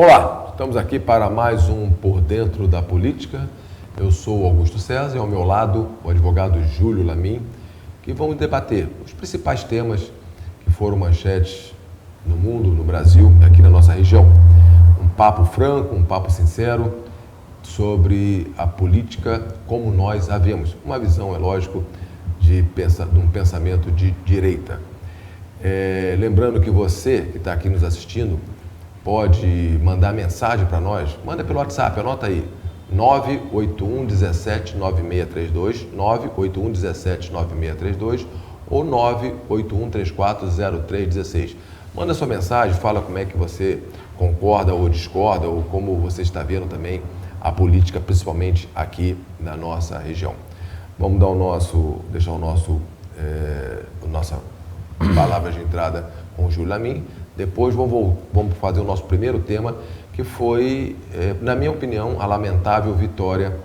Olá, estamos aqui para mais um Por Dentro da Política. Eu sou Augusto César e ao meu lado o advogado Júlio Lamin, que vamos debater os principais temas que foram manchetes no mundo, no Brasil, aqui na nossa região. Um papo franco, um papo sincero sobre a política como nós a vemos. Uma visão, é lógico, de um pensamento de direita. Lembrando que você que está aqui nos assistindo pode mandar mensagem para nós, manda pelo WhatsApp, anota aí, 981 17 9632, 981 17 9632 ou 981 34 0316. Manda sua mensagem, fala como é que você concorda ou discorda, ou como você está vendo também a política, principalmente aqui na nossa região. Vamos dar deixar nossa palavra de entrada com o Júlio Lamin. Depois vamos fazer o nosso primeiro tema, que foi, na minha opinião, a lamentável vitória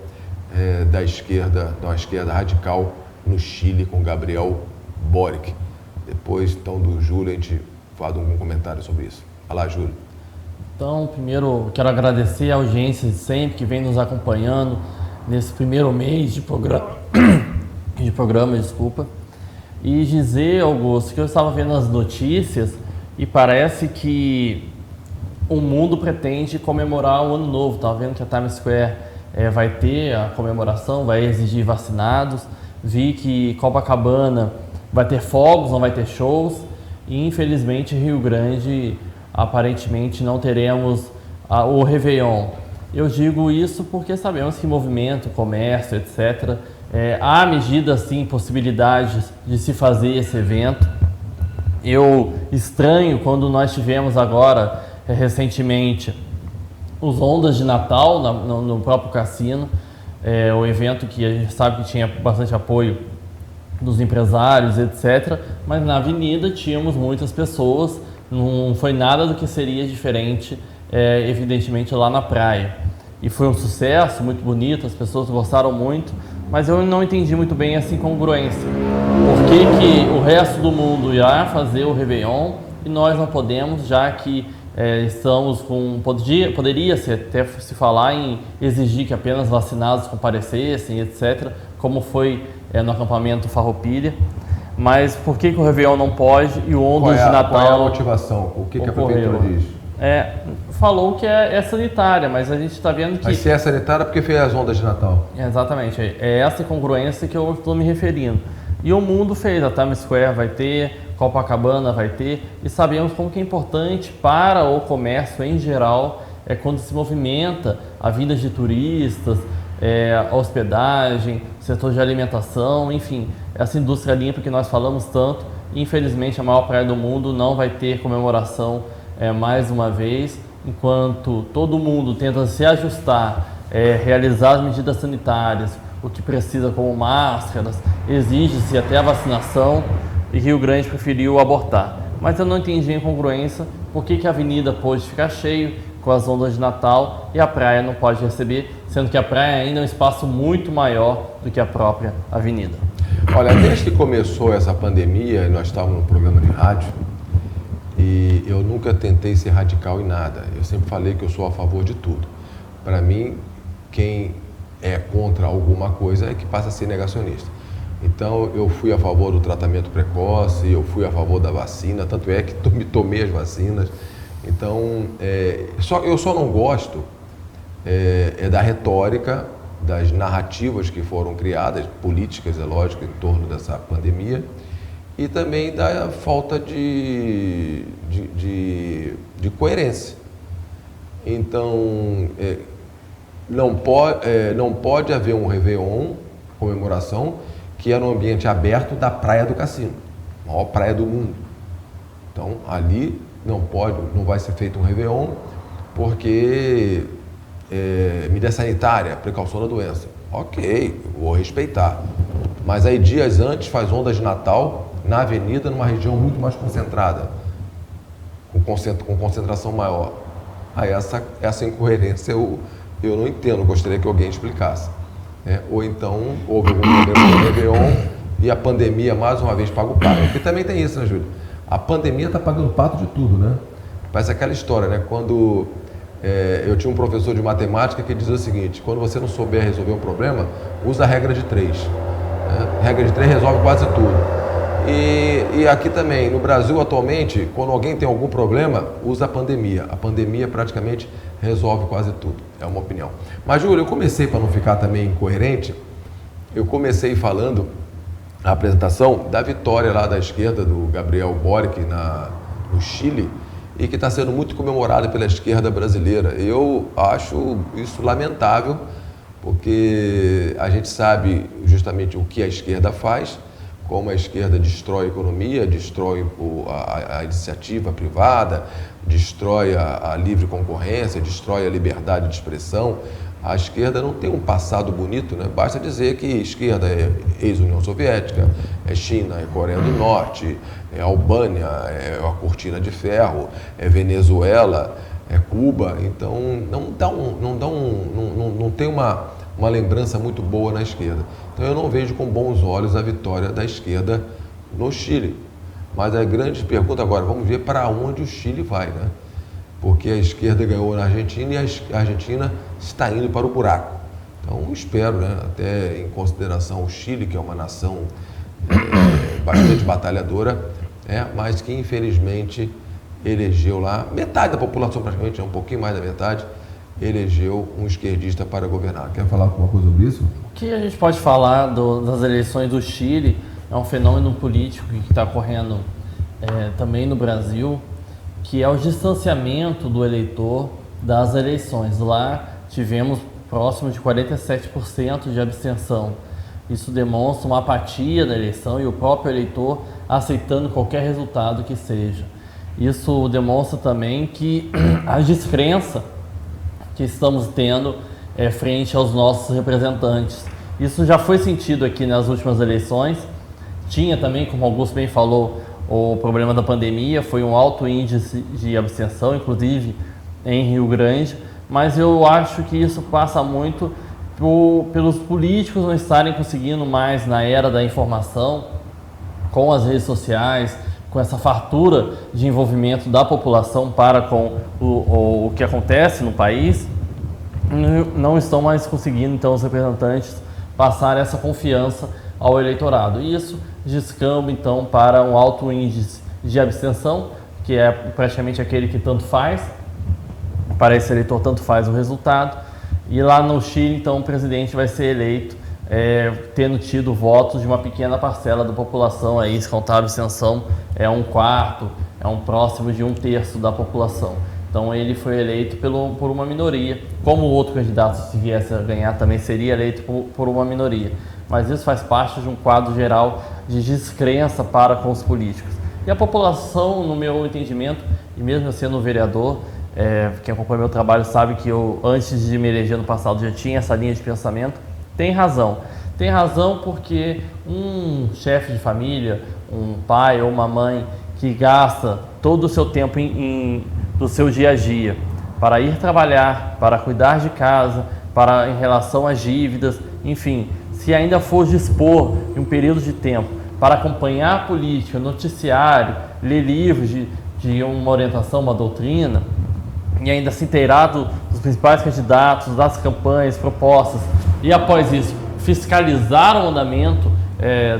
da esquerda radical no Chile com Gabriel Boric. Depois, então, do Júlio, a gente faz algum comentário sobre isso. Vai lá, Júlio. Então, primeiro, quero agradecer a audiência de sempre que vem nos acompanhando nesse primeiro mês de programa, e dizer, Augusto, que eu estava vendo as notícias e parece que o mundo pretende comemorar o Ano Novo. Estava vendo que a Times Square vai ter a comemoração, vai exigir vacinados. Vi que Copacabana vai ter fogos, não vai ter shows. E, infelizmente, Rio Grande, aparentemente, não teremos o Réveillon. Eu digo isso porque sabemos que movimento, comércio, etc., há medidas, sim, possibilidades de se fazer esse evento. Eu estranho quando nós tivemos agora, recentemente, os Ondas de Natal no próprio cassino, o evento que a gente sabe que tinha bastante apoio dos empresários, etc., mas na avenida tínhamos muitas pessoas, não foi nada do que seria diferente, evidentemente, lá na praia. E foi um sucesso, muito bonito, as pessoas gostaram muito, mas eu não entendi muito bem essa incongruência. Por que o resto do mundo irá fazer o Réveillon e nós não podemos, já que estamos com... Poderia-se até se falar em exigir que apenas vacinados comparecessem, etc., como foi no acampamento Farroupilha. Mas por que o Réveillon não pode e o Ondas de Natal... Qual é a motivação? O que a prefeitura diz? Falou que é sanitária, mas a gente está vendo que... Mas se é sanitária, por que fez as ondas de Natal? Exatamente, é essa incongruência que eu estou me referindo. E o mundo fez, a Times Square vai ter, Copacabana vai ter, e sabemos como que é importante para o comércio em geral, quando se movimenta a vinda de turistas, a hospedagem, setor de alimentação, enfim, essa indústria limpa que nós falamos tanto. Infelizmente, a maior praia do mundo não vai ter comemoração mais uma vez, enquanto todo mundo tenta se ajustar, realizar as medidas sanitárias, o que precisa como máscaras, exige-se até a vacinação, e Rio Grande preferiu abortar. Mas eu não entendi a incongruência, por que a avenida pôde ficar cheio com as ondas de Natal e a praia não pode receber, sendo que a praia ainda é um espaço muito maior do que a própria avenida. Olha, desde que começou essa pandemia, nós estávamos no programa de rádio, e eu nunca tentei ser radical em nada. Eu sempre falei que eu sou a favor de tudo. Para mim, quem é contra alguma coisa é que passa a ser negacionista. Então, eu fui a favor do tratamento precoce, eu fui a favor da vacina, tanto é que tomei as vacinas. Então, eu só não gosto da retórica, das narrativas que foram criadas, políticas, é lógico, em torno dessa pandemia, e também da falta de coerência. Então, não pode haver um Réveillon, comemoração, que é no ambiente aberto da praia do cassino, a maior praia do mundo. Então, ali não vai ser feito um Réveillon, porque medida sanitária, precaução da doença. Ok, vou respeitar. Mas aí dias antes faz ondas de Natal na avenida, numa região muito mais concentrada, com concentração maior. Aí essa incoerência eu não entendo, gostaria que alguém explicasse. Ou então houve algum problema no Réveillon e a pandemia mais uma vez paga o pato. Porque também tem isso, né, Júlio? A pandemia está pagando o pato de tudo, né? Parece aquela história, né? Quando Eu tinha um professor de matemática que dizia o seguinte: quando você não souber resolver um problema, usa a regra de 3. Regra de 3 resolve quase tudo. E aqui também, no Brasil atualmente, quando alguém tem algum problema, usa a pandemia. A pandemia praticamente resolve quase tudo, é uma opinião. Mas, Júlio, eu comecei, para não ficar também incoerente, eu comecei falando a apresentação da vitória lá da esquerda do Gabriel Boric no Chile, e que está sendo muito comemorada pela esquerda brasileira. Eu acho isso lamentável, porque a gente sabe justamente o que a esquerda faz, como a esquerda destrói a economia, destrói a iniciativa privada, destrói a livre concorrência, destrói a liberdade de expressão. A esquerda não tem um passado bonito, né? Basta dizer que esquerda é ex-União Soviética, é China, é Coreia do Norte, é Albânia, é a Cortina de Ferro, é Venezuela, é Cuba. Então não tem uma lembrança muito boa na esquerda. Então eu não vejo com bons olhos a vitória da esquerda no Chile. Mas a grande pergunta agora, vamos ver para onde o Chile vai, né? Porque a esquerda ganhou na Argentina e a Argentina está indo para o buraco. Então espero, né, até em consideração o Chile, que é uma nação bastante batalhadora, mas que infelizmente elegeu lá, metade da população praticamente, um pouquinho mais da metade, elegeu um esquerdista para governar. Quer falar alguma coisa sobre isso? O que a gente pode falar das eleições do Chile é um fenômeno político que está ocorrendo também no Brasil, que é o distanciamento do eleitor das eleições. Lá tivemos próximo de 47% de abstenção. Isso demonstra uma apatia da eleição e o próprio eleitor aceitando qualquer resultado que seja. Isso demonstra também que a descrença que estamos tendo frente aos nossos representantes. Isso já foi sentido aqui nas últimas eleições. Tinha também, como o Augusto bem falou, o problema da pandemia, foi um alto índice de abstenção, inclusive em Rio Grande, mas eu acho que isso passa muito pelos políticos não estarem conseguindo mais, na era da informação, com as redes sociais, com essa fartura de envolvimento da população para com o que acontece no país, não estão mais conseguindo, então, os representantes passar essa confiança ao eleitorado. E isso descamba, então, para um alto índice de abstenção, que é praticamente aquele que tanto faz, para esse eleitor tanto faz o resultado. E lá no Chile, então, o presidente vai ser eleito tendo tido votos de uma pequena parcela da população, aí, se contar a abstenção, é 1/4, é próximo de 1/3 da população. Então ele foi eleito por uma minoria, como o outro candidato, se viesse a ganhar, também seria eleito por uma minoria. Mas isso faz parte de um quadro geral de descrença para com os políticos. E a população, no meu entendimento, e mesmo eu sendo vereador, quem acompanha meu trabalho sabe que eu, antes de me eleger no passado, já tinha essa linha de pensamento, tem razão. Tem razão porque um chefe de família, um pai ou uma mãe que gasta todo o seu tempo do seu dia a dia para ir trabalhar, para cuidar de casa, em relação às dívidas, enfim, se ainda for dispor de um período de tempo para acompanhar a política, noticiário, ler livros de uma orientação, uma doutrina, e ainda se inteirar dos principais candidatos, das campanhas, propostas, e após isso fiscalizar o andamento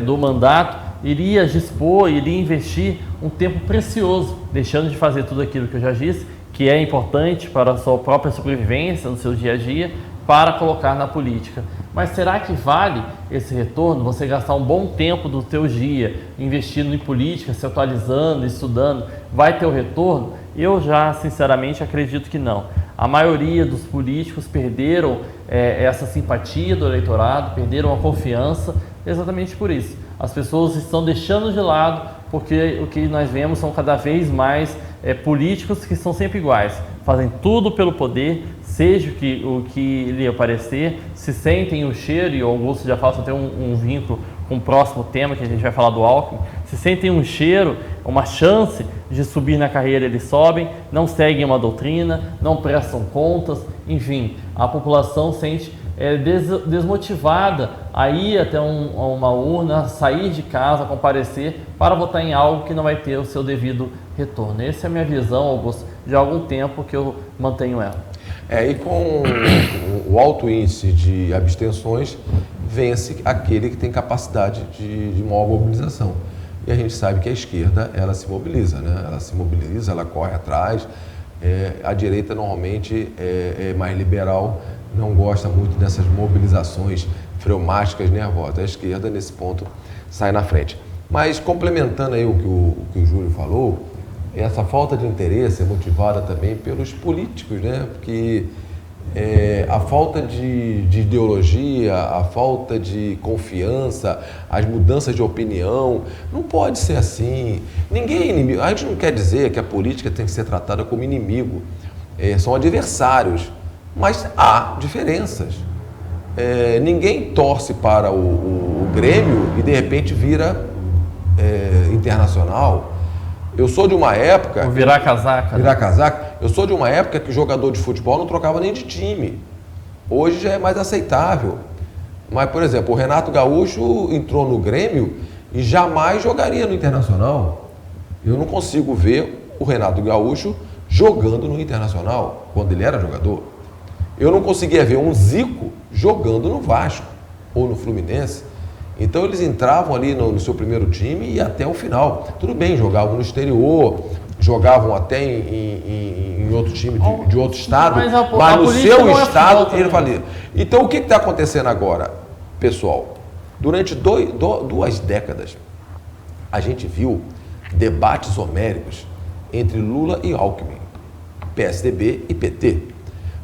do mandato, iria dispor, iria investir um tempo precioso, deixando de fazer tudo aquilo que eu já disse, que é importante para a sua própria sobrevivência no seu dia a dia, para colocar na política. Mas será que vale esse retorno? Você gastar um bom tempo do seu dia investindo em política, se atualizando, estudando, vai ter o retorno? Eu já, sinceramente, acredito que não. A maioria dos políticos perderam essa simpatia do eleitorado, perderam a confiança, exatamente por isso. As pessoas estão deixando de lado, porque o que nós vemos são cada vez mais políticos que são sempre iguais, fazem tudo pelo poder, seja o que lhe aparecer, se sentem o cheiro, e o Augusto já fala, só tem um vínculo com o próximo tema que a gente vai falar do Alckmin, se sentem um cheiro, uma chance de subir na carreira, eles sobem, não seguem uma doutrina, não prestam contas, enfim, a população sente desmotivada a ir até uma urna, sair de casa, comparecer para votar em algo que não vai ter o seu devido retorno. Essa é a minha visão, Augusto, de algum tempo que eu mantenho ela. E com o alto índice de abstenções, vence aquele que tem capacidade de maior mobilização. E a gente sabe que a esquerda, ela se mobiliza, né? Ela se mobiliza, ela corre atrás. A direita, normalmente, é mais liberal, não gosta muito dessas mobilizações fleumáticas, nervosas. A esquerda, nesse ponto, sai na frente. Mas, complementando aí o que o Júlio falou, essa falta de interesse é motivada também pelos políticos, né? Porque a falta de ideologia, a falta de confiança, as mudanças de opinião, não pode ser assim. Ninguém é inimigo. A gente não quer dizer que a política tem que ser tratada como inimigo. São adversários, mas há diferenças. Ninguém torce para o Grêmio e de repente vira internacional. Eu sou de uma época... Virar casaca. Virar casaca. Eu sou de uma época que o jogador de futebol não trocava nem de time. Hoje já é mais aceitável. Mas, por exemplo, o Renato Gaúcho entrou no Grêmio e jamais jogaria no Internacional. Eu não consigo ver o Renato Gaúcho jogando no Internacional, quando ele era jogador. Eu não conseguia ver um Zico jogando no Vasco ou no Fluminense. Então eles entravam ali no seu primeiro time e até o final. Tudo bem, jogavam no exterior, jogavam até em outro time de outro estado, mas no seu estado ele valia. Então o que está acontecendo agora, pessoal? Durante duas décadas, a gente viu debates homéricos entre Lula e Alckmin, PSDB e PT.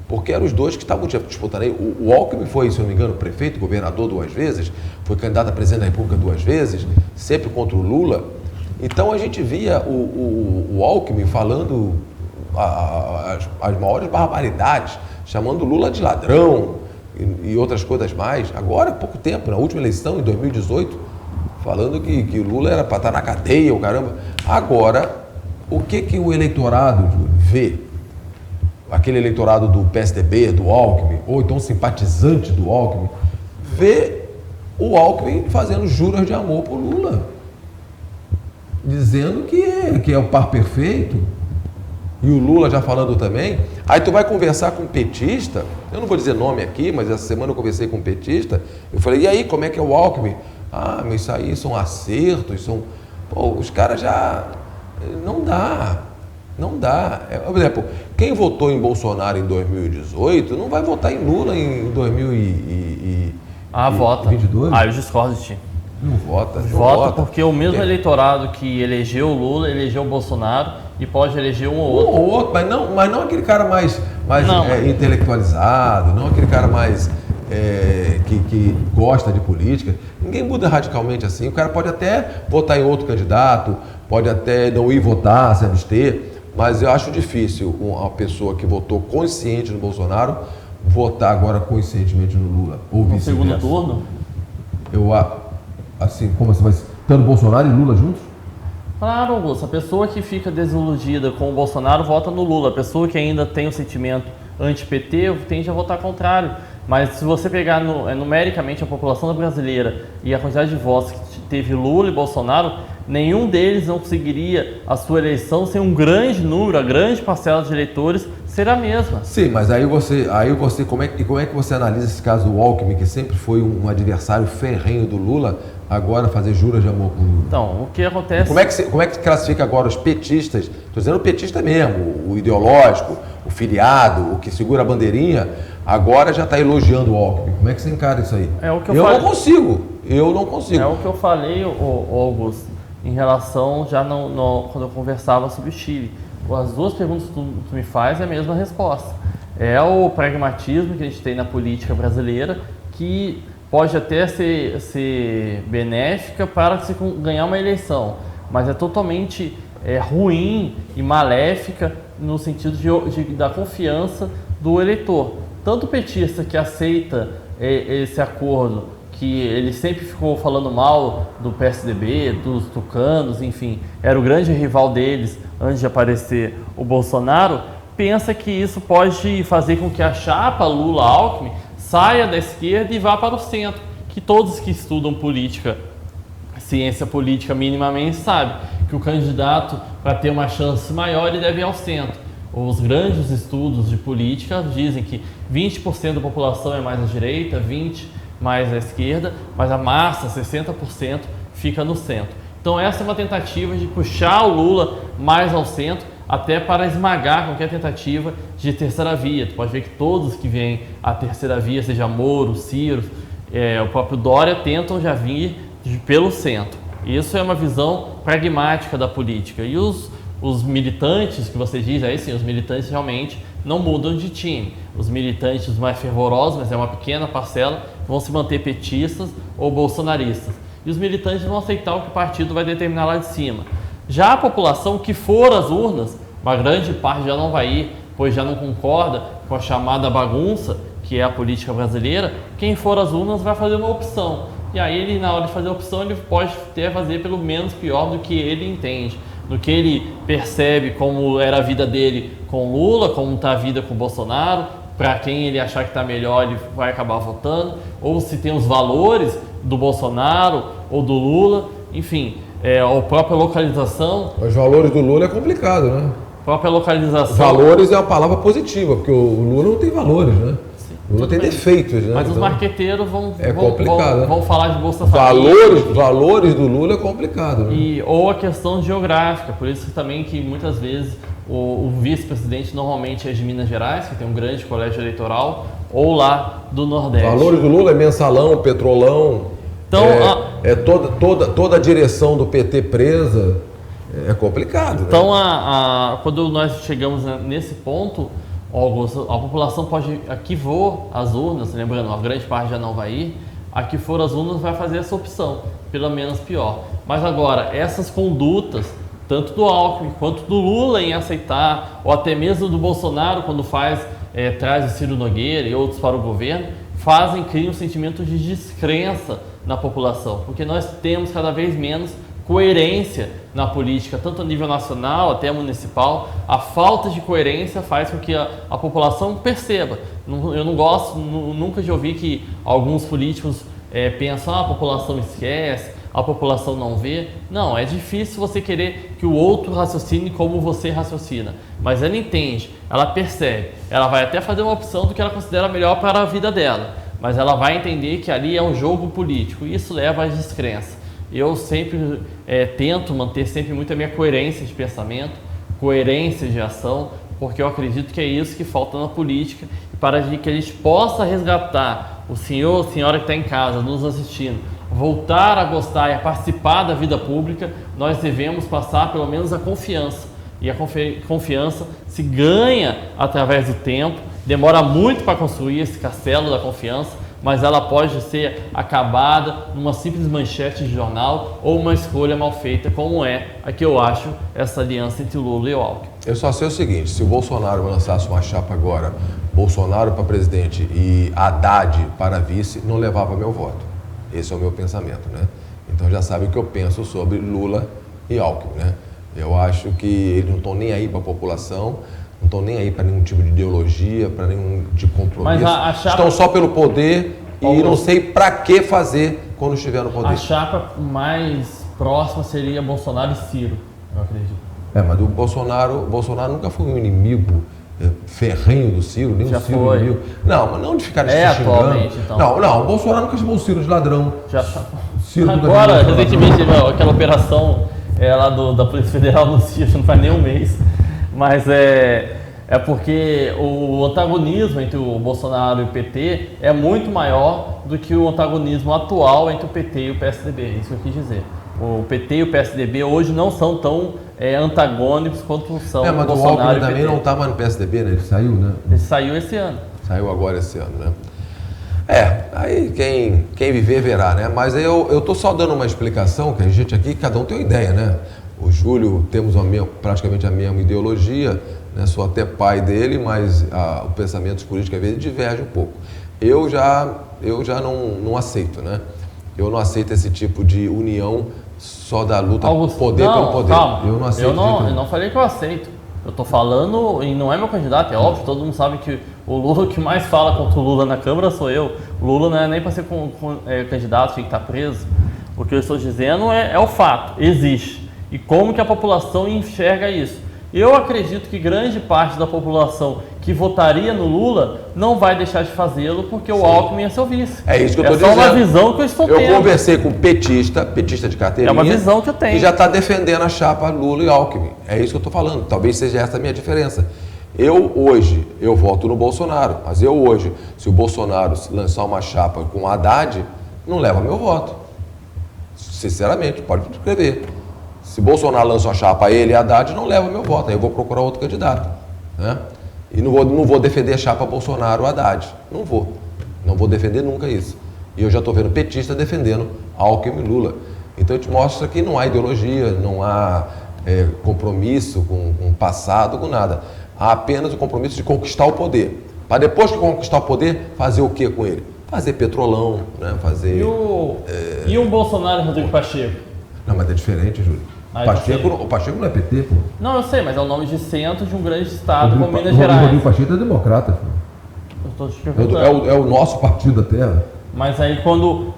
Porque eram os dois que estavam disputando aí. O Alckmin foi, se não me engano, prefeito, governador 2 vezes, foi candidato a presidente da República 2 vezes, sempre contra o Lula. Então a gente via o Alckmin falando as maiores barbaridades, chamando o Lula de ladrão e outras coisas mais. Agora, há pouco tempo, na última eleição, em 2018, falando que o Lula era para estar na cadeia, o caramba. Agora, o que o eleitorado vê? Aquele eleitorado do PSDB, do Alckmin, ou então simpatizante do Alckmin, vê o Alckmin fazendo juras de amor por Lula, dizendo que é o par perfeito, e o Lula já falando também. Aí tu vai conversar com um petista, eu não vou dizer nome aqui, mas essa semana eu conversei com um petista, eu falei, e aí, como é que é o Alckmin? Ah, mas isso aí são acertos, os caras já... Não dá. Não dá. Por exemplo, quem votou em Bolsonaro em 2018 não vai votar em Lula em 2022. Vota. Eu discordo de ti. Não vota. Vota porque o mesmo eleitorado que elegeu o Lula, elegeu o Bolsonaro e pode eleger um ou outro. Um ou outro, mas não aquele cara mais intelectualizado, não aquele cara mais que gosta de política. Ninguém muda radicalmente assim. O cara pode até votar em outro candidato, pode até não ir votar, se abster. Mas eu acho difícil uma pessoa que votou consciente no Bolsonaro votar agora conscientemente no Lula. Ou no segundo turno? Como assim? Mas estando Bolsonaro e Lula juntos? Claro, Augusto. A pessoa que fica desiludida com o Bolsonaro vota no Lula. A pessoa que ainda tem o sentimento anti-PT tende a votar contrário. Mas se você pegar numericamente a população brasileira e a quantidade de votos que teve Lula e Bolsonaro, nenhum deles não conseguiria a sua eleição sem um grande número, a grande parcela de eleitores ser a mesma. Sim, mas aí você como é que você analisa esse caso do Alckmin, que sempre foi um adversário ferrenho do Lula, agora fazer juras de amor com o Lula? Então, o que acontece... Como é que classifica agora os petistas? Estou dizendo o petista mesmo, o ideológico, o filiado, o que segura a bandeirinha, agora já está elogiando o Alckmin. Como é que você encara isso aí? Eu não consigo. É o que eu falei, Augusto, em relação quando eu conversava sobre o Chile. As duas perguntas que tu me faz é a mesma resposta. É o pragmatismo que a gente tem na política brasileira, que pode até ser benéfica para se ganhar uma eleição, mas é totalmente ruim e maléfica no sentido da confiança do eleitor. Tanto o petista que aceita esse acordo, que ele sempre ficou falando mal do PSDB, dos tucanos, enfim, era o grande rival deles antes de aparecer o Bolsonaro, pensa que isso pode fazer com que a chapa Lula-Alckmin saia da esquerda e vá para o centro, que todos que estudam política, ciência política minimamente, sabem que o candidato, para ter uma chance maior, ele deve ir ao centro. Os grandes estudos de política dizem que 20% da população é mais à direita, 20% mais à esquerda, mas a massa, 60%, fica no centro. Então essa é uma tentativa de puxar o Lula mais ao centro, até para esmagar qualquer tentativa de terceira via. Tu pode ver que todos que vêm à terceira via, seja Moro, Ciro, o próprio Dória, tentam já vir pelo centro. Isso é uma visão pragmática da política. E os militantes que você diz, aí sim, os militantes realmente não mudam de time. Os militantes mais fervorosos, mas é uma pequena parcela, vão se manter petistas ou bolsonaristas. E os militantes vão aceitar o que o partido vai determinar lá de cima. Já a população que for às urnas, uma grande parte já não vai ir, pois já não concorda com a chamada bagunça, que é a política brasileira. Quem for às urnas vai fazer uma opção. E aí ele, na hora de fazer a opção, ele pode até fazer pelo menos pior do que ele entende, do que ele percebe como era a vida dele com Lula, como está a vida com Bolsonaro, para quem ele achar que está melhor ele vai acabar votando, ou se tem os valores do Bolsonaro ou do Lula, enfim, a própria localização. Os valores do Lula é complicado, né? A própria localização. Valores é uma palavra positiva, porque o Lula não tem valores, né? O Lula tem defeitos, né? Mas então, os marqueteiros vão falar de Bolsa Família. Valores do Lula é complicado, né? Ou a questão geográfica, por isso também que muitas vezes o vice-presidente normalmente é de Minas Gerais, que tem um grande colégio eleitoral, ou lá do Nordeste. Valores do Lula é mensalão, petrolão, então, toda a direção do PT presa, é complicado. Então, né? Quando nós chegamos nesse ponto, Augusto, a população pode, aqui for às urnas, lembrando, a grande parte já não vai ir, aqui for às urnas vai fazer essa opção, pelo menos pior. Mas agora, essas condutas, tanto do Alckmin quanto do Lula em aceitar, ou até mesmo do Bolsonaro quando traz o Ciro Nogueira e outros para o governo, criam um sentimento de descrença na população, porque nós temos cada vez menos coerência na política, tanto a nível nacional até municipal. A falta de coerência faz com que a população perceba. Eu não gosto nunca de ouvir que alguns políticos pensam, a população esquece, a população não vê. Não, é difícil você querer que o outro raciocine como você raciocina, mas ela entende, ela percebe, ela vai até fazer uma opção do que ela considera melhor para a vida dela, mas ela vai entender que ali é um jogo político e isso leva à descrença. Eu sempre tento manter sempre muito a minha coerência de pensamento, coerência de ação, porque eu acredito que é isso que falta na política, e para que a gente possa resgatar o senhor, a senhora que está em casa nos assistindo, voltar a gostar e a participar da vida pública, nós devemos passar pelo menos a confiança. E a confiança se ganha através do tempo, demora muito para construir esse castelo da confiança, mas ela pode ser acabada numa simples manchete de jornal ou uma escolha mal feita, como é a que eu acho essa aliança entre o Lula e o Alckmin. Eu só sei o seguinte, se o Bolsonaro lançasse uma chapa agora, Bolsonaro para presidente e Haddad para vice, não levava meu voto. Esse é o meu pensamento, né? Então já sabe o que eu penso sobre Lula e Alckmin, né? Eu acho que eles não estão nem aí para a população, não estão nem aí para nenhum tipo de ideologia, para nenhum de compromisso. Mas estão só pelo poder e não sei para que fazer quando estiver no poder. A chapa mais próxima seria Bolsonaro e Ciro, eu acredito. Mas o Bolsonaro nunca foi um inimigo ferrenho do Ciro, nem já o Ciro foi. Inimigo. Não, mas não de ficar atualmente, então. Não, o Bolsonaro nunca chamou o Ciro de ladrão. Já tá. Ciro agora, recentemente, aquela operação lá da Polícia Federal no Ciro, não faz nem um mês. Mas é porque o antagonismo entre o Bolsonaro e o PT é muito maior do que o antagonismo atual entre o PT e o PSDB, isso que eu quis dizer. O PT e o PSDB hoje não são tão antagônicos quanto são o Bolsonaro e o PT. Mas o Alckmin também não está mais no PSDB, né? Ele saiu, né? Ele saiu esse ano. Saiu agora esse ano, né? Aí quem viver verá, né? Mas eu tô só dando uma explicação, que a gente aqui, cada um tem uma ideia, né? O Júlio, temos praticamente a mesma ideologia, né? Sou até pai dele, mas o pensamento político às vezes diverge um pouco. Eu já não aceito, né? Eu não aceito esse tipo de união só da luta poder pelo poder. Calma. Eu não aceito. Eu não falei que eu aceito. Eu tô falando, e não é meu candidato, é óbvio, todo mundo sabe que o Lula, que mais fala contra o Lula na Câmara sou eu. O Lula não é nem para ser candidato, tinha que estar preso. O que eu estou dizendo é o fato, existe. E como que a população enxerga isso? Eu acredito que grande parte da população que votaria no Lula não vai deixar de fazê-lo porque o Alckmin é seu vice. É isso que eu estou dizendo. É só uma visão que eu estou tendo. Eu conversei com petista de carteirinha. É uma visão que eu tenho. Que já está defendendo a chapa Lula e Alckmin. É isso que eu estou falando. Talvez seja essa a minha diferença. Eu voto no Bolsonaro, mas se o Bolsonaro lançar uma chapa com Haddad, não leva meu voto. Sinceramente, pode escrever. Se Bolsonaro lança uma chapa ele e Haddad, não leva meu voto. Aí eu vou procurar outro candidato. Né? E não vou defender a chapa Bolsonaro-Haddad. Não vou. Não vou defender nunca isso. E eu já estou vendo petista defendendo Alckmin e Lula. Então a gente mostra que não há ideologia, não há compromisso com o passado, com nada. Há apenas o compromisso de conquistar o poder. Para depois que conquistar o poder, fazer o que com ele? Fazer petrolão, né? Fazer... E um Bolsonaro e Rodrigo Pacheco? Não, mas é diferente, Júlio. O Pacheco não é PT, pô. Não, eu sei, mas é o nome de centro de um grande estado como Minas Gerais. O Rodrigo Pacheco é democrata, filho. É o nosso partido da terra. Mas aí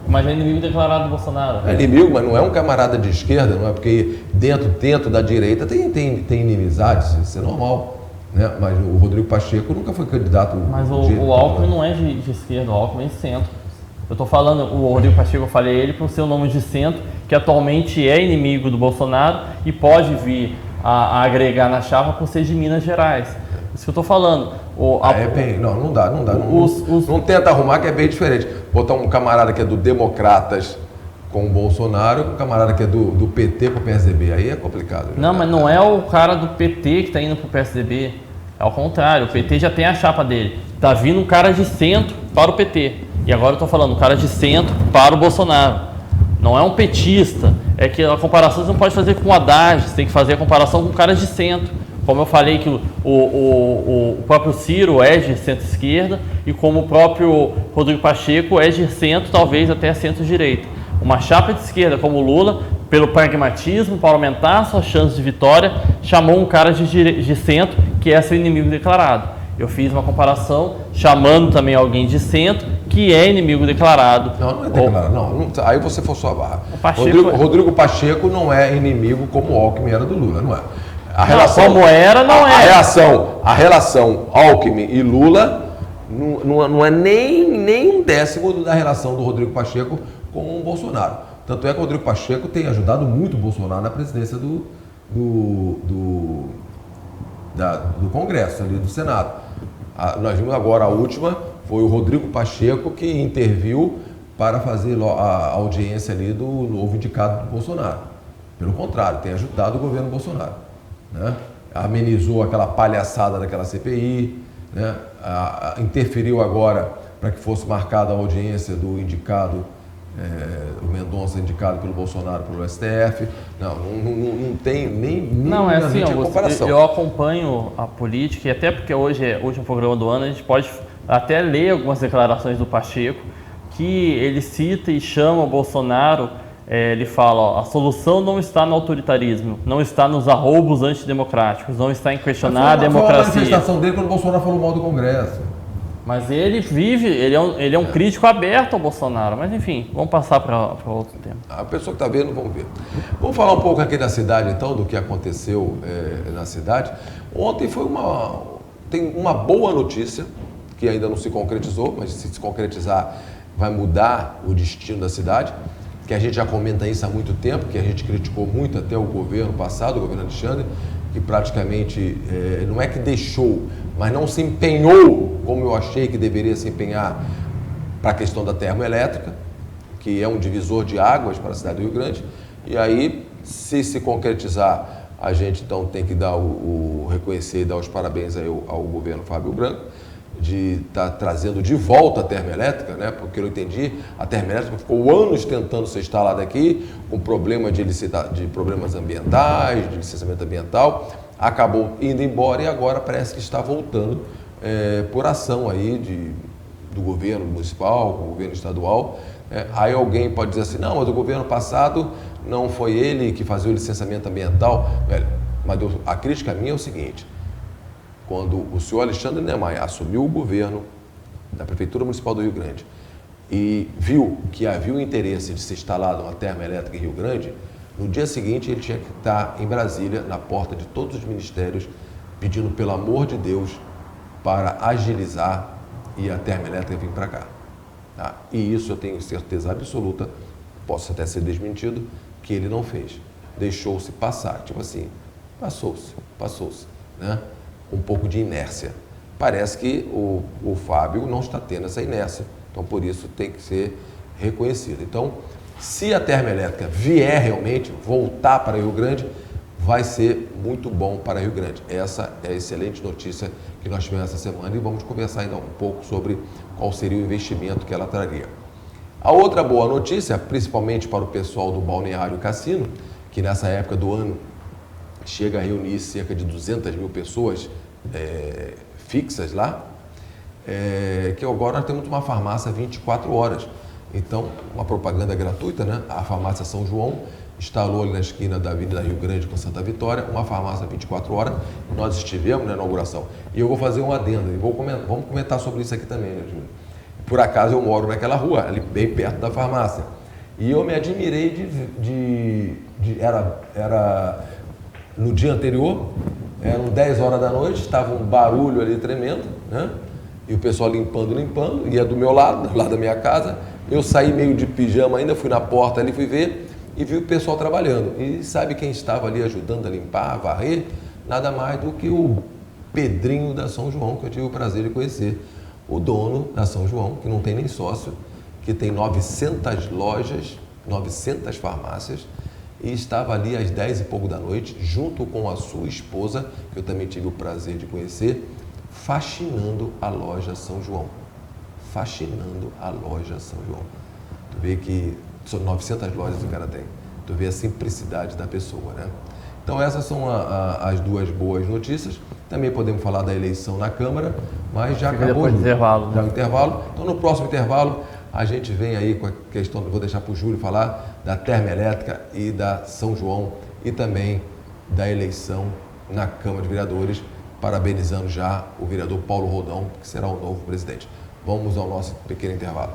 mas é inimigo declarado do Bolsonaro. É inimigo, mas não é um camarada de esquerda, não é porque dentro da direita tem inimizades, isso é normal. Né? Mas o Rodrigo Pacheco nunca foi candidato. Mas o Alckmin não é de esquerda, o Alckmin é de centro. Eu estou falando, o Rodrigo Pacheco, eu falei ele por ser o nome de centro, que atualmente é inimigo do Bolsonaro e pode vir a agregar na chapa por ser de Minas Gerais. Isso que eu estou falando. Não dá. Não tenta arrumar, que é bem diferente. Botar um camarada que é do Democratas com o Bolsonaro, com um camarada que é do PT com o PSDB, aí é complicado. Não, mas não é o cara do PT que está indo para o PSDB. É ao contrário, o PT já tem a chapa dele. Está vindo um cara de centro para o PT. E agora eu estou falando, um cara de centro para o Bolsonaro. Não é um petista. É que a comparação você não pode fazer com o Haddad, você tem que fazer a comparação com caras de centro. Como eu falei que o próprio Ciro é de centro-esquerda e como o próprio Rodrigo Pacheco é de centro, talvez até centro-direita. Uma chapa de esquerda como o Lula, pelo pragmatismo, para aumentar suas chances de vitória, chamou um cara de centro que é seu inimigo declarado. Eu fiz uma comparação chamando também alguém de centro que é inimigo declarado. Não é declarado. Não, aí você forçou a barra. Rodrigo Pacheco não é inimigo como o Alckmin era do Lula, não é? A relação Alckmin e Lula não é nem um décimo da relação do Rodrigo Pacheco com o Bolsonaro. Tanto é que o Rodrigo Pacheco tem ajudado muito o Bolsonaro na presidência do Congresso, ali do Senado. Nós vimos agora a última, foi o Rodrigo Pacheco que interviu para fazer a audiência ali do novo indicado do Bolsonaro. Pelo contrário, tem ajudado o governo Bolsonaro. Né? Amenizou aquela palhaçada daquela CPI, né? Interferiu agora para que fosse marcada a audiência do indicado, o Mendonça indicado pelo Bolsonaro pelo STF. Não tem nem não, é assim, comparação. Eu acompanho a política e até porque hoje é o último programa do ano, a gente pode até ler algumas declarações do Pacheco que ele cita e chama o Bolsonaro. Ele fala, a solução não está no autoritarismo, não está nos arroubos antidemocráticos, não está em questionar a democracia. Foi a manifestação dele quando o Bolsonaro falou mal do Congresso. Mas ele é um crítico aberto ao Bolsonaro. Mas enfim, vamos passar para outro tema. A pessoa que está vendo, vamos ver. Vamos falar um pouco aqui da cidade, então, do que aconteceu na cidade. Ontem tem uma boa notícia, que ainda não se concretizou, mas se concretizar vai mudar o destino da cidade. Que a gente já comenta isso há muito tempo, que a gente criticou muito até o governo passado, o governo Alexandre, que praticamente não é que deixou, mas não se empenhou como eu achei que deveria se empenhar para a questão da termoelétrica, que é um divisor de águas para a cidade do Rio Grande. E aí, se concretizar, a gente então tem que dar reconhecer e dar os parabéns aí ao governo Fábio Branco, de estar trazendo de volta a termoelétrica, né? Porque eu entendi, a termoelétrica ficou anos tentando ser instalada aqui, com problema de problemas ambientais, de licenciamento ambiental, acabou indo embora e agora parece que está voltando por ação aí do governo municipal, com o governo estadual. Aí alguém pode dizer assim, não, mas o governo passado não foi ele que fazia o licenciamento ambiental. Mas a crítica minha é o seguinte, quando o senhor Alexandre Niemeyer assumiu o governo da Prefeitura Municipal do Rio Grande e viu que havia o interesse de ser instalada uma termoelétrica em Rio Grande, No dia seguinte, ele tinha que estar em Brasília, na porta de todos os ministérios, pedindo, pelo amor de Deus, para agilizar e a termoelétrica vir para cá. Tá? E isso eu tenho certeza absoluta, posso até ser desmentido, que ele não fez. Deixou-se passar, tipo assim, passou-se, né? Um pouco de inércia. Parece que o Fábio não está tendo essa inércia, então por isso tem que ser reconhecido. Então, se a termoelétrica vier realmente, voltar para Rio Grande, vai ser muito bom para Rio Grande. Essa é a excelente notícia que nós tivemos essa semana e vamos conversar ainda um pouco sobre qual seria o investimento que ela traria. A outra boa notícia, principalmente para o pessoal do Balneário Cassino, que nessa época do ano chega a reunir cerca de 200 mil pessoas fixas lá, que agora nós temos uma farmácia 24 horas. Então, uma propaganda gratuita, né? A farmácia São João instalou ali na esquina da Avenida Rio Grande com Santa Vitória, uma farmácia 24 horas. Nós estivemos na inauguração. E eu vou fazer um adendo, e vamos comentar sobre isso aqui também, né, Júlio? Por acaso eu moro naquela rua, ali bem perto da farmácia. E eu me admirei era no dia anterior, eram 10 horas da noite, estava um barulho ali tremendo, né? E o pessoal limpando, ia do meu lado, do lado da minha casa. Eu saí meio de pijama ainda, fui na porta ali, fui ver e vi o pessoal trabalhando. E sabe quem estava ali ajudando a limpar, a varrer? Nada mais do que o Pedrinho da São João, que eu tive o prazer de conhecer. O dono da São João, que não tem nem sócio, que tem 900 lojas, 900 farmácias, e estava ali às 10 e pouco da noite, junto com a sua esposa, que eu também tive o prazer de conhecer, faxinando a loja São João. Faxinando a loja São João. Tu vê que são 900 lojas o cara tem. Tu vê a simplicidade da pessoa, né? Então essas são as duas boas notícias. Também podemos falar da eleição na Câmara, mas já acabou. Depois do intervalo. Já o intervalo. Então no próximo intervalo a gente vem aí com a questão, vou deixar para o Júlio falar da termoelétrica e da São João e também da eleição na Câmara de Vereadores, parabenizando já o vereador Paulo Rodão, que será o novo presidente. Vamos ao nosso pequeno intervalo.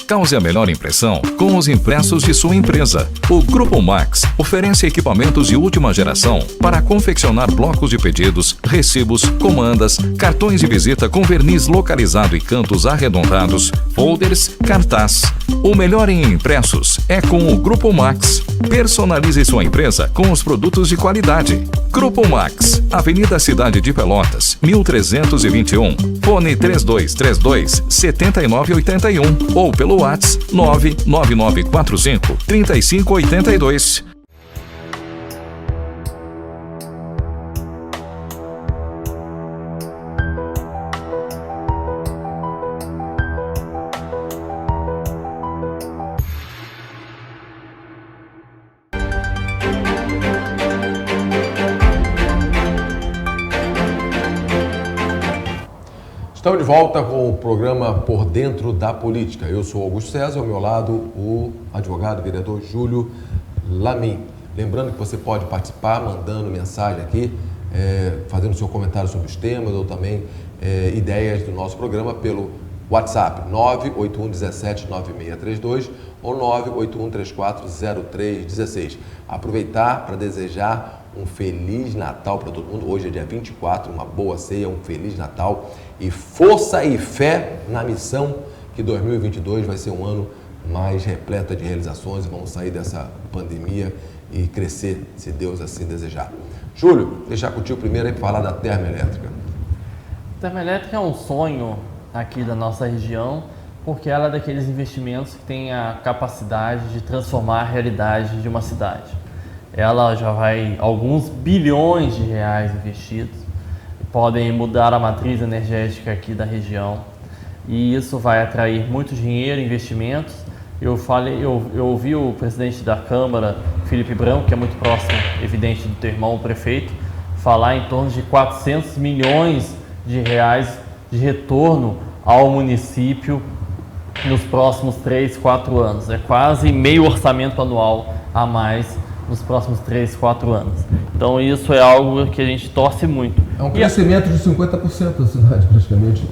Cause a melhor impressão com os impressos de sua empresa. O Grupo Max oferece equipamentos de última geração para confeccionar blocos de pedidos, recibos, comandas, cartões de visita com verniz localizado e cantos arredondados, folders, cartaz. O melhor em impressos é com o Grupo Max. Personalize sua empresa com os produtos de qualidade. Grupo Max, Avenida Cidade de Pelotas, 1321, fone 3232-7981 ou pelo WhatsApp 99945-3582. Estamos de volta com o programa Por Dentro da Política. Eu sou Augusto César, ao meu lado o advogado vereador Júlio Lamin. Lembrando que você pode participar mandando mensagem aqui, fazendo seu comentário sobre os temas ou também ideias do nosso programa pelo WhatsApp 981179632 ou 981340316. Aproveitar para desejar um Feliz Natal para todo mundo. Hoje é dia 24, uma boa ceia, um Feliz Natal e força e fé na missão, que 2022 vai ser um ano mais repleto de realizações e vamos sair dessa pandemia e crescer, se Deus assim desejar. Júlio, deixar contigo primeiro aí para falar da termoelétrica. A termoelétrica é um sonho aqui da nossa região, porque ela é daqueles investimentos que tem a capacidade de transformar a realidade de uma cidade. Ela já vai alguns bilhões de reais investidos, podem mudar a matriz energética aqui da região e isso vai atrair muito dinheiro, investimentos. Eu ouvi o presidente da Câmara, Felipe Branco, que é muito próximo, evidente, do teu irmão, o prefeito, falar em torno de 400 milhões de reais de retorno ao município nos próximos 3, 4 anos. É quase meio orçamento anual a mais nos próximos 3, 4 anos. Então isso é algo que a gente torce muito. É um crescimento de 50% da cidade, praticamente.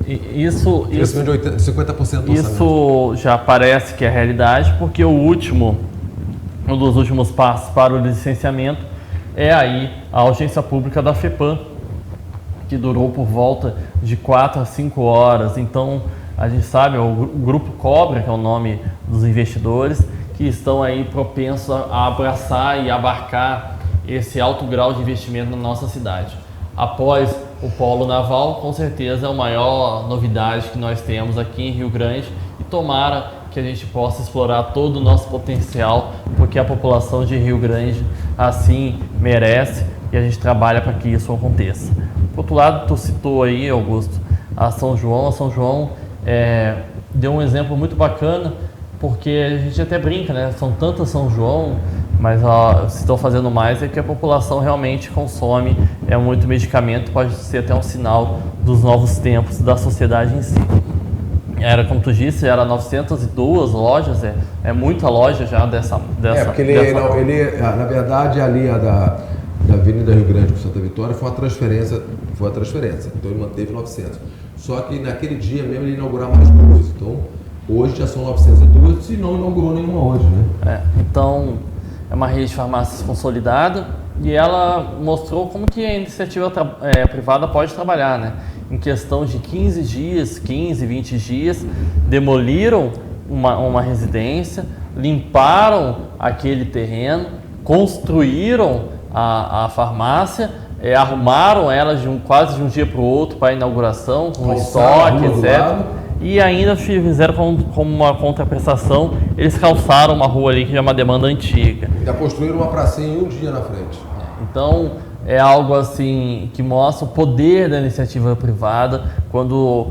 Crescimento de 50% do orçamento. Isso já parece que é realidade, porque um dos últimos passos para o licenciamento é aí a audiência pública da FEPAM, que durou por volta de 4 a 5 horas. Então, a gente sabe, o Grupo Cobra, que é o nome dos investidores, que estão aí propensos a abraçar e abarcar esse alto grau de investimento na nossa cidade. Após o Polo Naval, com certeza é a maior novidade que nós temos aqui em Rio Grande, e tomara que a gente possa explorar todo o nosso potencial, porque a população de Rio Grande assim merece, e a gente trabalha para que isso aconteça. Por outro lado, tu citou aí, Augusto, a São João. A São João deu um exemplo muito bacana, porque a gente até brinca, né? São tantas São João, mas se estão fazendo mais é que a população realmente consome muito medicamento, pode ser até um sinal dos novos tempos da sociedade em si. Era, como tu disse, era 902 lojas, é muita loja já dessa porque na verdade, ali da Avenida Rio Grande para Santa Vitória foi a transferência, então ele manteve 900. Só que naquele dia mesmo ele inaugurar mais 2, então hoje já são 902, se não inaugurou nenhuma hoje, né? Então é uma rede de farmácias consolidada, e ela mostrou como que a iniciativa privada pode trabalhar, né? Em questão de 15 dias, 15, 20 dias, demoliram uma residência, limparam aquele terreno, construíram a farmácia, arrumaram ela quase de um dia para o outro para a inauguração, com estoque, etc. E ainda fizeram como uma contraprestação, eles calçaram uma rua ali que é uma demanda antiga. Já construíram uma pracinha em um dia na frente. Então, é algo assim que mostra o poder da iniciativa privada quando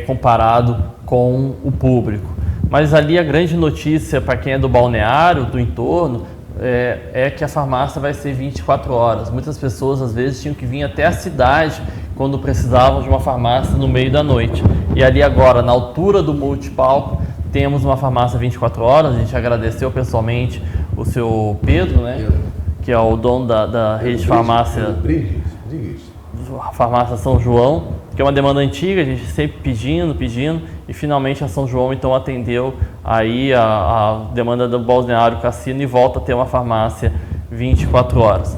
comparado com o público. Mas ali a grande notícia para quem é do balneário, do entorno, é que a farmácia vai ser 24 horas. Muitas pessoas às vezes tinham que vir até a cidade quando precisavam de uma farmácia no meio da noite. E ali agora, na altura do multipalco, temos uma farmácia 24 horas. A gente agradeceu pessoalmente o seu Pedro, né? Que é o dono da rede de farmácia, farmácia São João, que é uma demanda antiga, a gente sempre pedindo, e finalmente a São João então atendeu aí a demanda do Balneário Cassino e volta a ter uma farmácia 24 horas.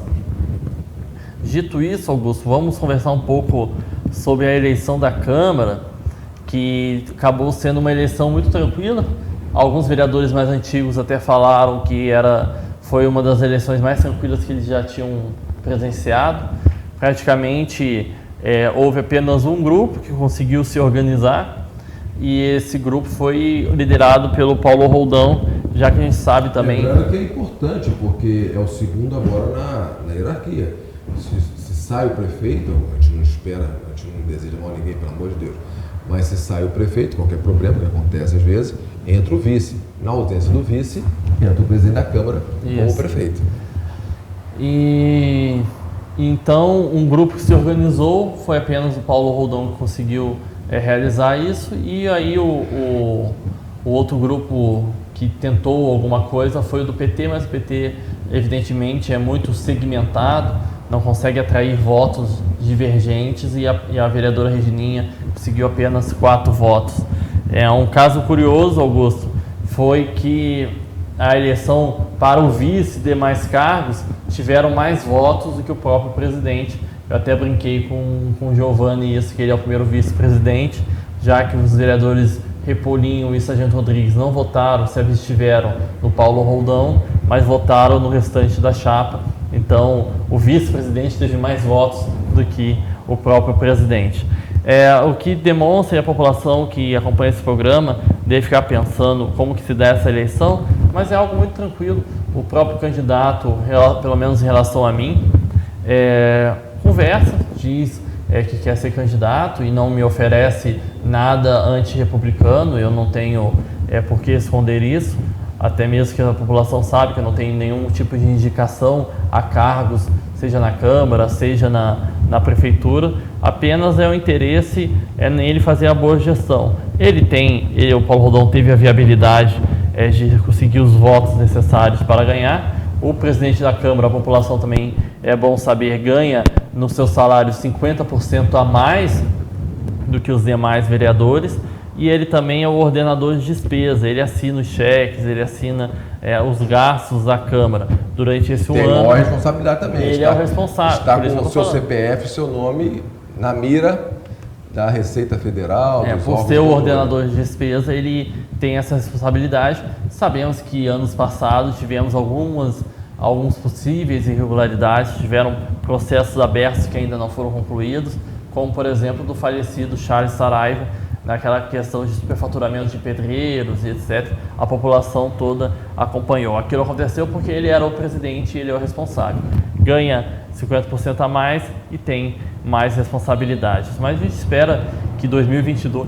Dito isso, Augusto, vamos conversar um pouco sobre a eleição da Câmara, que acabou sendo uma eleição muito tranquila. Alguns vereadores mais antigos até falaram que foi uma das eleições mais tranquilas que eles já tinham presenciado. Praticamente houve apenas um grupo que conseguiu se organizar, e esse grupo foi liderado pelo Paulo Roldão, já que a gente sabe também... Lembrando que é importante, porque é o segundo agora na hierarquia. Se sai o prefeito, a gente não espera, a gente não deseja mal a ninguém, pelo amor de Deus, mas se sai o prefeito, qualquer problema que acontece às vezes, entra o vice. Na ausência do vice, entra o presidente da Câmara ou o prefeito. E então um grupo que se organizou, foi apenas o Paulo Roldão que conseguiu realizar isso, e aí o outro grupo que tentou alguma coisa foi o do PT, mas o PT evidentemente é muito segmentado, não consegue atrair votos divergentes, e a vereadora Regininha conseguiu apenas 4 votos. Um caso curioso, Augusto, foi que a eleição para o vice e demais cargos tiveram mais votos do que o próprio presidente. Eu até brinquei com o Giovanni isso, que ele é o primeiro vice-presidente, já que os vereadores Repolinho e Sargento Rodrigues não votaram, se abstiveram no Paulo Roldão, mas votaram no restante da chapa. Então, o vice-presidente teve mais votos do que o próprio presidente. O que demonstra, e a população que acompanha esse programa deve ficar pensando como que se dá essa eleição, mas é algo muito tranquilo. O próprio candidato, pelo menos em relação a mim, conversa, diz que quer ser candidato e não me oferece nada anti-republicano. Eu não tenho por que esconder isso. até mesmo que a população sabe que eu não tenho nenhum tipo de indicação a cargos, seja na Câmara, seja na Prefeitura, apenas o interesse nele fazer a boa gestão. O Paulo Rodon teve a viabilidade de conseguir os votos necessários para ganhar. O presidente da Câmara, a população também, é bom saber, ganha no seu salário 50% a mais do que os demais vereadores, e ele também é o ordenador de despesa, ele assina os cheques, ele assina os gastos da Câmara durante esse ano. Tem maior responsabilidade também. Ele é o responsável. Está com o seu CPF, seu nome na mira da Receita Federal. Por ser o ordenador de despesa, ele tem essa responsabilidade. Sabemos que anos passados tivemos alguns possíveis irregularidades, tiveram processos abertos que ainda não foram concluídos, como por exemplo do falecido Charles Saraiva, naquela questão de superfaturamento de pedreiros e etc. A população toda acompanhou. Aquilo aconteceu porque ele era o presidente e ele é o responsável. Ganha 50% a mais e tem mais responsabilidades. Mas a gente espera que 2022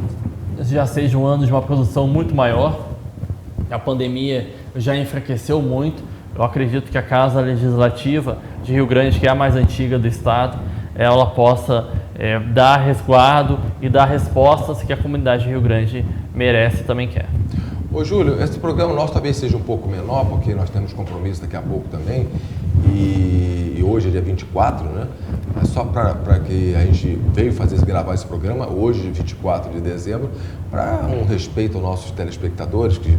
já seja um ano de uma produção muito maior. A pandemia já enfraqueceu muito. Eu acredito que a Casa Legislativa de Rio Grande, que é a mais antiga do estado, ela possa dar resguardo e dar respostas que a comunidade de Rio Grande merece e também quer. Ô Júlio, esse programa nosso talvez seja um pouco menor, porque nós temos compromisso daqui a pouco também, e hoje é dia 24, né? É só para que a gente veio gravar esse programa, hoje, 24 de dezembro, para um respeito aos nossos telespectadores, que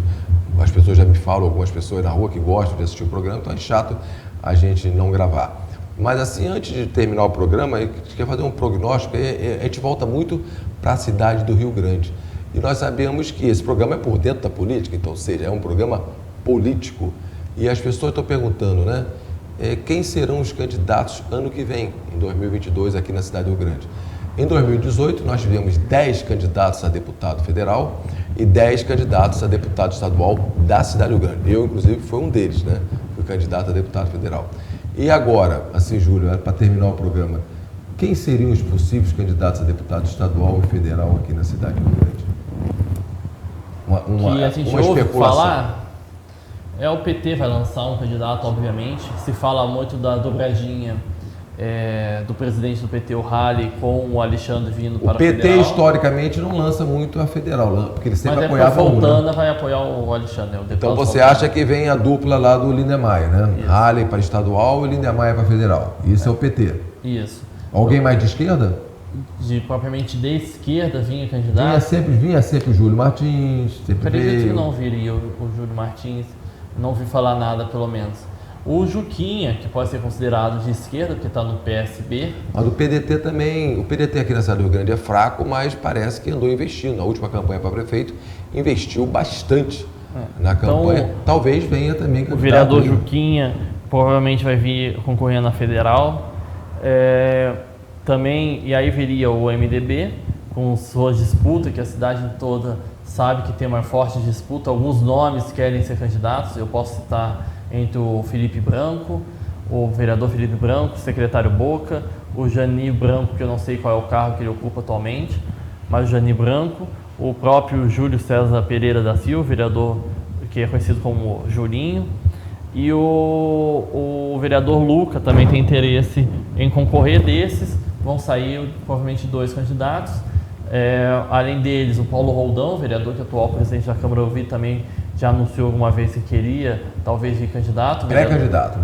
as pessoas já me falam, algumas pessoas na rua que gostam de assistir o programa, então é chato a gente não gravar. Mas assim, antes de terminar o programa, a gente quer fazer um prognóstico, a gente volta muito para a cidade do Rio Grande. E nós sabemos que esse programa é por dentro da política, então, ou seja, é um programa político. E as pessoas estão perguntando, né? Quem serão os candidatos ano que vem, em 2022, aqui na cidade do Rio Grande? Em 2018, nós tivemos 10 candidatos a deputado federal e 10 candidatos a deputado estadual da cidade do Rio Grande. Eu, inclusive, fui um deles, né? Fui candidato a deputado federal. E agora, assim, Júlio, para terminar o programa, quem seriam os possíveis candidatos a deputado estadual e federal aqui na cidade do Rio Grande? Que a gente ouve falar, o PT vai lançar um candidato, obviamente. Se fala muito da dobradinha do presidente do PT, o Halley, com o Alexandre vindo para a federal. O PT, historicamente, não lança muito a federal, porque ele sempre apoiava o Fontana vai apoiar o Alexandre. Então você acha que vem a dupla lá do Lindemeyer, né? Isso. Halley para estadual e Lindemeyer para federal. Isso é o PT. Isso. Alguém mais de esquerda? Propriamente de esquerda vinha candidato? Vinha sempre o Júlio Martins. Acredito que não viria o Júlio Martins. Não vi falar nada, pelo menos. O Juquinha, que pode ser considerado de esquerda, porque está no PSB. Mas o PDT também, o PDT aqui na cidade do Rio Grande é fraco, mas parece que andou investindo. Na última campanha para prefeito, investiu bastante na campanha. Então, talvez venha também candidato. O vereador Juquinha provavelmente vai vir concorrendo na federal. Também, e aí viria o MDB, com suas disputas, que a cidade toda sabe que tem uma forte disputa. Alguns nomes querem ser candidatos, eu posso citar entre o Felipe Branco, o vereador Felipe Branco, o secretário Boca, o Jani Branco, que eu não sei qual é o cargo que ele ocupa atualmente, mas o Jani Branco, o próprio Júlio César Pereira da Silva, vereador que é conhecido como Julinho, e o vereador Luca também tem interesse em concorrer. Desses vão sair provavelmente 2 candidatos. Além deles, o Paulo Roldão, vereador que é atual presidente da Câmara, eu vi também, já anunciou alguma vez que queria talvez vir candidato. Pré-candidato,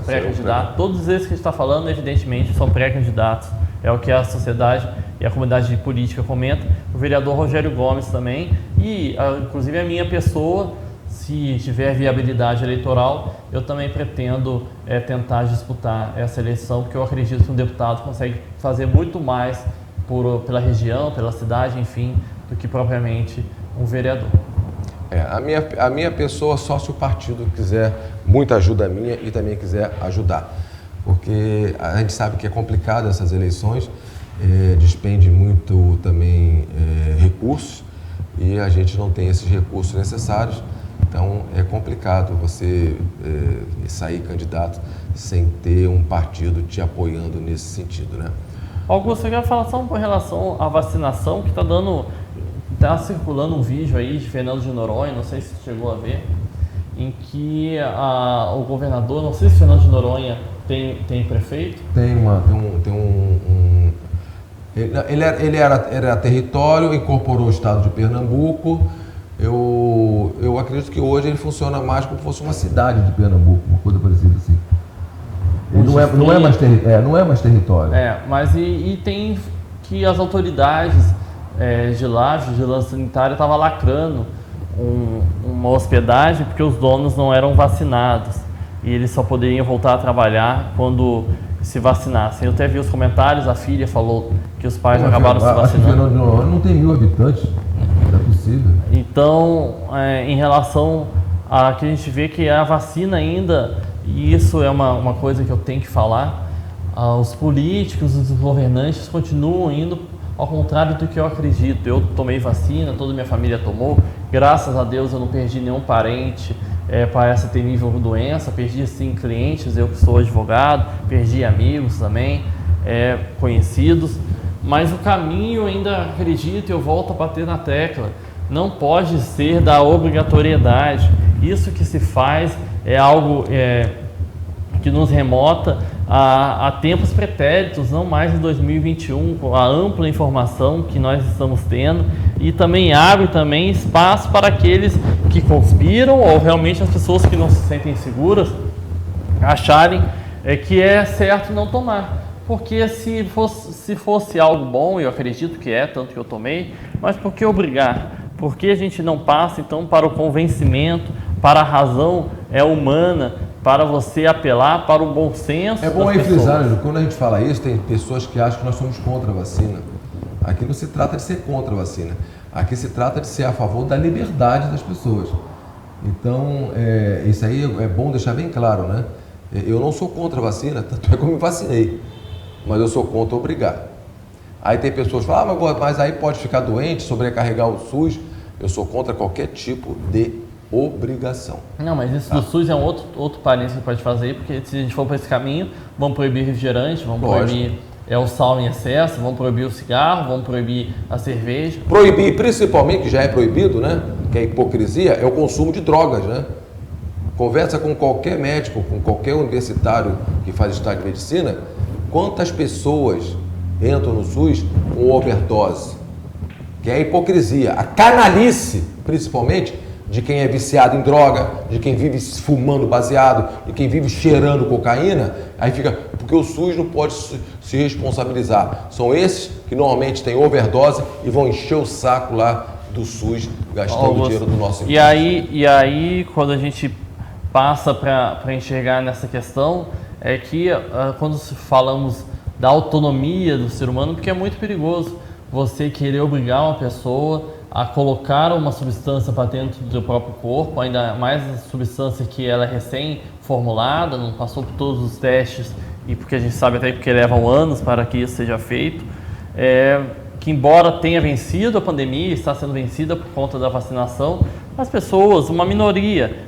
pré-candidato. Todos esses que a gente está falando, evidentemente, são pré-candidatos. É o que a sociedade e a comunidade de política comenta. O vereador Rogério Gomes também. E, inclusive, a minha pessoa, se tiver viabilidade eleitoral, eu também pretendo tentar disputar essa eleição, porque eu acredito que um deputado consegue fazer muito mais pela região, pela cidade, enfim, do que propriamente um vereador. A minha pessoa, só se o partido quiser muita ajuda minha e também quiser ajudar. Porque a gente sabe que é complicado essas eleições, despende muito também recursos e a gente não tem esses recursos necessários. Então é complicado você sair candidato sem ter um partido te apoiando nesse sentido, né? Augusto, eu quero falar só com relação à vacinação, que está circulando um vídeo aí de Fernando de Noronha, não sei se você chegou a ver, em que o governador, não sei se Fernando de Noronha tem prefeito? Ele era território, incorporou o estado de Pernambuco. Eu acredito que hoje ele funciona mais como se fosse uma cidade de Pernambuco, uma coisa parecida assim. Ele não é mais território. Mas tem que as autoridades de lá, a vigilância sanitária, estava lacrando uma hospedagem porque os donos não eram vacinados e eles só poderiam voltar a trabalhar quando se vacinassem. Eu até vi os comentários, a filha falou que os pais acabaram se vacinando. Não tem 1.000 habitantes, não é possível. Então, em relação a que a gente vê que a vacina ainda, e isso é uma coisa que eu tenho que falar, os políticos, os governantes continuam indo ao contrário do que eu acredito. Eu tomei vacina, toda a minha família tomou, graças a Deus eu não perdi nenhum parente para essa temível doença, perdi sim clientes, eu que sou advogado, perdi amigos também, conhecidos, mas o caminho ainda acredito, eu volto a bater na tecla, não pode ser da obrigatoriedade. Isso que se faz é algo que nos remota a tempos pretéritos, não mais em 2021, com a ampla informação que nós estamos tendo, e também abre também espaço para aqueles que conspiram ou realmente as pessoas que não se sentem seguras acharem que é certo não tomar. Porque se fosse algo bom, eu acredito que tanto que eu tomei, mas por que obrigar? Por que a gente não passa então para o convencimento, para a razão humana, para você apelar para o bom senso? É bom aí frisar, quando a gente fala isso, tem pessoas que acham que nós somos contra a vacina. Aqui não se trata de ser contra a vacina, aqui se trata de ser a favor da liberdade das pessoas. Então, isso aí é bom deixar bem claro, né? Eu não sou contra a vacina, tanto é que eu me vacinei, mas eu sou contra obrigar. Aí tem pessoas que falam, mas aí pode ficar doente, sobrecarregar o SUS. Eu sou contra qualquer tipo de obrigação. Não, mas isso do SUS é um outro parênteses que pode fazer, porque se a gente for para esse caminho, vamos proibir refrigerante, vamos proibir o sal em excesso, vamos proibir o cigarro, vamos proibir a cerveja. Proibir, principalmente, que já é proibido, né? Que é hipocrisia, é o consumo de drogas, né? Conversa com qualquer médico, com qualquer universitário que faz estágio de medicina, quantas pessoas entram no SUS com overdose, que é a hipocrisia, a canalice, principalmente, de quem é viciado em droga, de quem vive fumando baseado, de quem vive cheirando cocaína, aí fica, porque o SUS não pode se responsabilizar. São esses que normalmente têm overdose e vão encher o saco lá do SUS, gastando o dinheiro do nosso imposto. E aí, quando a gente passa para enxergar nessa questão, é que quando falamos da autonomia do ser humano, porque é muito perigoso você querer obrigar uma pessoa a colocar uma substância para dentro do próprio corpo, ainda mais a substância que ela é recém-formulada, não passou por todos os testes, e porque a gente sabe até porque levam anos para que isso seja feito, que embora tenha vencido a pandemia, está sendo vencida por conta da vacinação, as pessoas, uma minoria,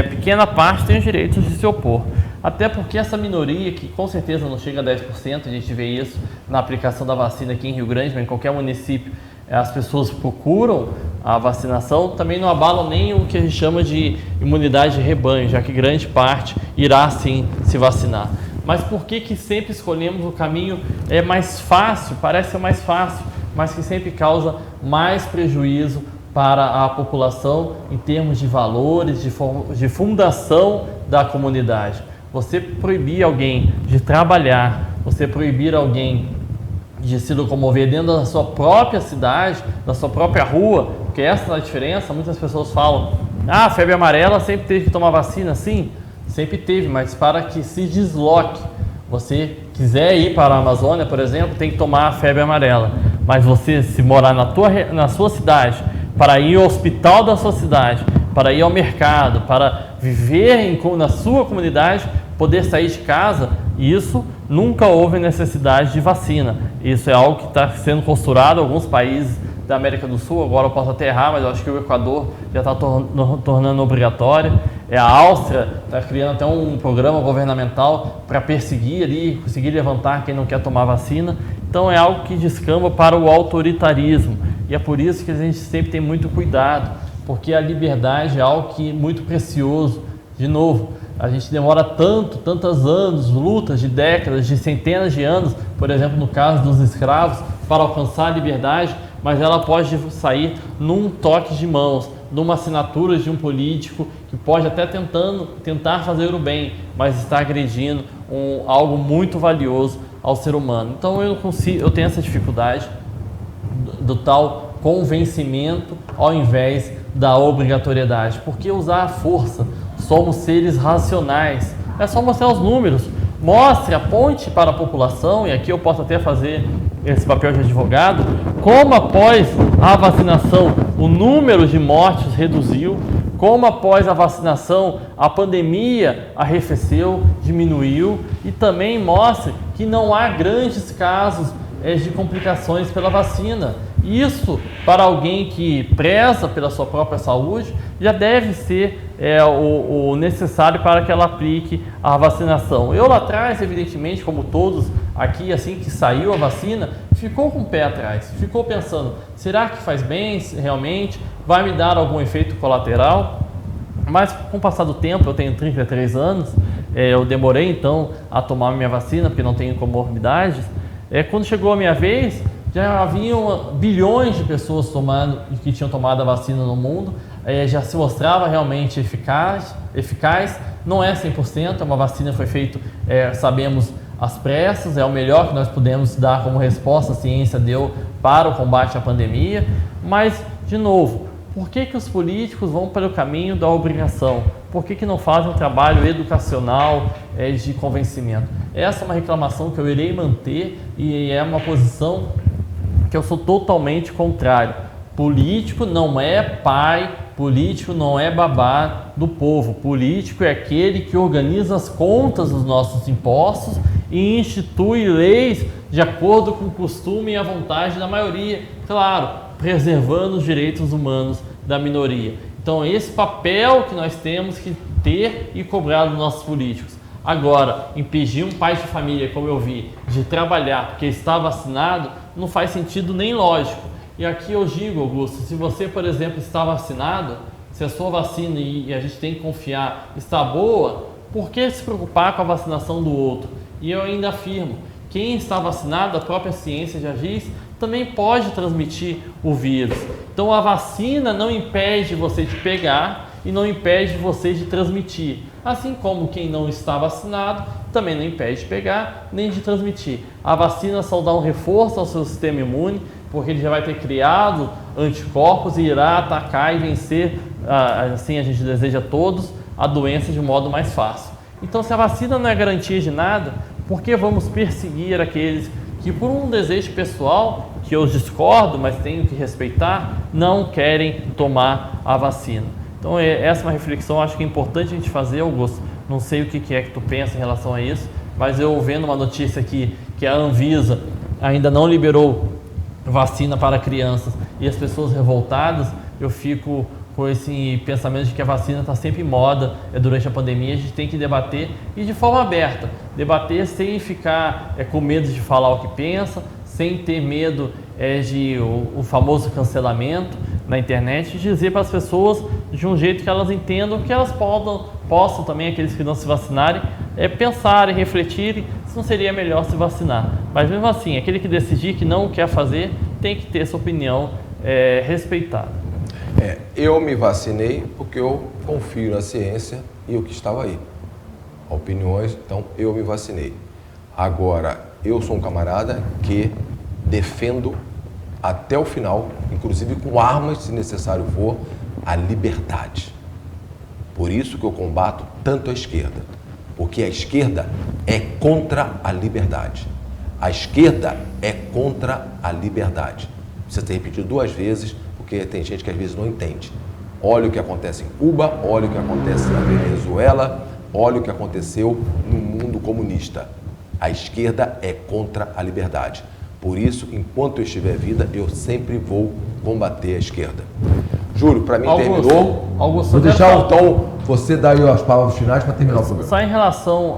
pequena parte, tem o direito de se opor. Até porque essa minoria, que com certeza não chega a 10%, a gente vê isso na aplicação da vacina aqui em Rio Grande, mas em qualquer município, as pessoas procuram a vacinação, também não abalam nem o que a gente chama de imunidade de rebanho, já que grande parte irá sim se vacinar. Mas por que sempre escolhemos o caminho mais fácil, parece ser mais fácil, mas que sempre causa mais prejuízo para a população em termos de valores, de fundação da comunidade? Você proibir alguém de trabalhar, você proibir alguém de se locomover dentro da sua própria cidade, da sua própria rua, porque essa é a diferença. Muitas pessoas falam, a febre amarela sempre teve que tomar vacina. Sim, sempre teve, mas para que se desloque, você quiser ir para a Amazônia, por exemplo, tem que tomar a febre amarela. Mas você, se morar na sua cidade, para ir ao hospital da sua cidade, para ir ao mercado, para viver na sua comunidade, poder sair de casa, isso nunca houve necessidade de vacina. Isso é algo que está sendo costurado em alguns países da América do Sul. Agora eu posso até errar, mas eu acho que o Equador já está tornando obrigatório. A Áustria está criando até um programa governamental para perseguir ali, conseguir levantar quem não quer tomar vacina. Então é algo que descamba para o autoritarismo. E é por isso que a gente sempre tem muito cuidado, porque a liberdade é algo que é muito precioso. De novo, a gente demora tantos anos, lutas de décadas, de centenas de anos, por exemplo, no caso dos escravos, para alcançar a liberdade, mas ela pode sair num toque de mãos, numa assinatura de um político que pode até tentar fazer o bem, mas está agredindo algo muito valioso ao ser humano. Então eu tenho essa dificuldade do tal convencimento ao invés da obrigatoriedade. Porque usar a força? Somos seres racionais. É só mostrar os números. Mostre, aponte para a população, e aqui eu posso até fazer esse papel de advogado, como após a vacinação o número de mortes reduziu, como após a vacinação a pandemia arrefeceu, diminuiu, e também mostre que não há grandes casos de complicações pela vacina. Isso, para alguém que preza pela sua própria saúde, já deve ser o necessário para que ela aplique a vacinação. Eu lá atrás, evidentemente, como todos aqui, assim que saiu a vacina, ficou com o pé atrás, ficou pensando, será que faz bem realmente? Vai me dar algum efeito colateral? Mas com o passar do tempo, eu tenho 33 anos, eu demorei então a tomar minha vacina, porque não tenho comorbidades. Quando chegou a minha vez, já haviam bilhões de pessoas que tinham tomado a vacina no mundo, já se mostrava realmente eficaz, não é 100%, uma vacina foi feita, sabemos, às pressas, é o melhor que nós pudemos dar como resposta, a ciência deu para o combate à pandemia, mas, de novo, por que os políticos vão para o caminho da obrigação? Por que não fazem um trabalho educacional de convencimento? Essa é uma reclamação que eu irei manter e é uma posição que eu sou totalmente contrário. Político não é pai, político não é babá do povo. Político é aquele que organiza as contas dos nossos impostos e institui leis de acordo com o costume e a vontade da maioria. Claro, preservando os direitos humanos da minoria. Então, esse papel que nós temos que ter e cobrar dos nossos políticos. Agora, impedir um pai de família, como eu vi, de trabalhar porque está vacinado, não faz sentido nem lógico. E aqui eu digo, Augusto, se você, por exemplo, está vacinado, se a sua vacina, e a gente tem que confiar, está boa, por que se preocupar com a vacinação do outro? E eu ainda afirmo, quem está vacinado, a própria ciência já diz, também pode transmitir o vírus. Então a vacina não impede você de pegar e não impede você de transmitir. Assim como quem não está vacinado também não impede de pegar nem de transmitir. A vacina só dá um reforço ao seu sistema imune, porque ele já vai ter criado anticorpos e irá atacar e vencer, assim a gente deseja a todos, a doença de modo mais fácil. Então, se a vacina não é garantia de nada, por que vamos perseguir aqueles que, por um desejo pessoal, que eu discordo, mas tenho que respeitar, não querem tomar a vacina? Então, essa é uma reflexão, acho que é importante a gente fazer, Augusto. Não sei o que é que tu pensa em relação a isso, mas eu vendo uma notícia aqui que a Anvisa ainda não liberou vacina para crianças e as pessoas revoltadas, eu fico com esse pensamento de que a vacina está sempre em moda durante a pandemia. A gente tem que debater e de forma aberta, debater sem ficar com medo de falar o que pensa, sem ter medo de o famoso cancelamento na internet, e dizer para as pessoas de um jeito que elas entendam, que elas possam também, aqueles que não se vacinarem, pensarem, refletirem se não seria melhor se vacinar. Mas mesmo assim, aquele que decidir que não quer fazer, tem que ter sua opinião respeitada. Eu me vacinei porque eu confio na ciência e o que estava aí. Opiniões, então eu me vacinei. Agora, eu sou um camarada que defendo até o final, inclusive com armas, se necessário for, a liberdade. Por isso que eu combato tanto a esquerda, porque a esquerda é contra a liberdade. A esquerda é contra a liberdade. Precisa ter repetido 2 vezes, porque tem gente que às vezes não entende. Olha o que acontece em Cuba, olha o que acontece na Venezuela, olha o que aconteceu no mundo comunista. A esquerda é contra a liberdade. Por isso, enquanto eu estiver vida, eu sempre vou combater a esquerda. Júlio, para mim Augusto, terminou. Augusto, vou deixar então você dar aí as palavras finais para terminar o programa. Só em relação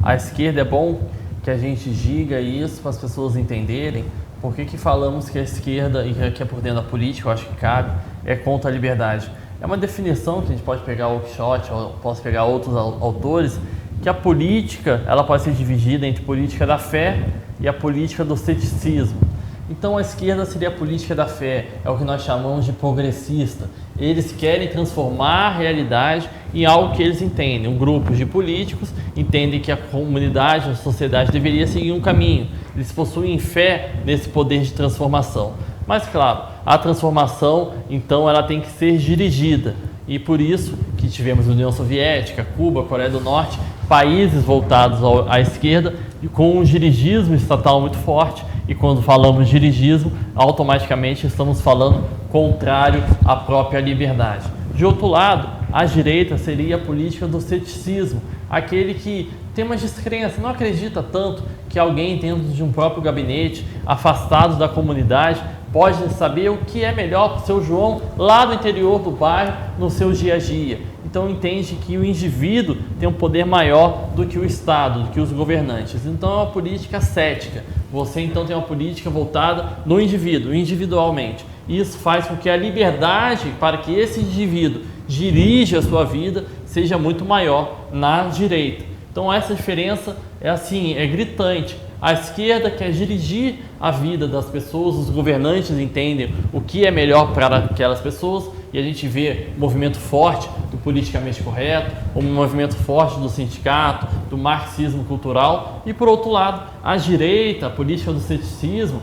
à esquerda, é bom que a gente diga isso para as pessoas entenderem, Por que falamos que a esquerda, e que é por dentro da política, eu acho que cabe, é contra a liberdade? É uma definição que a gente pode pegar o Oakeshott, ou posso pegar outros autores, que a política ela pode ser dividida entre política da fé e a política do ceticismo. Então a esquerda seria a política da fé, é o que nós chamamos de progressista. Eles querem transformar a realidade em algo que eles entendem. Um grupo de políticos entendem que a comunidade, a sociedade deveria seguir um caminho. Eles possuem fé nesse poder de transformação. Mas claro, a transformação então ela tem que ser dirigida. E por isso que tivemos a União Soviética, Cuba, Coreia do Norte, países voltados à esquerda e com um dirigismo estatal muito forte. E quando falamos dirigismo, automaticamente estamos falando contrário à própria liberdade. De outro lado, a direita seria a política do ceticismo, aquele que tem uma descrença, não acredita tanto que alguém dentro de um próprio gabinete, afastado da comunidade, pode saber o que é melhor para o seu João lá no interior do bairro, no seu dia a dia. Então entende que o indivíduo tem um poder maior do que o Estado, do que os governantes. Então é uma política cética. Você então tem uma política voltada no indivíduo, individualmente. Isso faz com que a liberdade para que esse indivíduo dirija a sua vida seja muito maior na direita. Então essa diferença é gritante. A esquerda quer dirigir a vida das pessoas, os governantes entendem o que é melhor para aquelas pessoas e a gente vê um movimento forte do politicamente correto, um movimento forte do sindicato, do marxismo cultural e por outro lado, a direita, a política do ceticismo,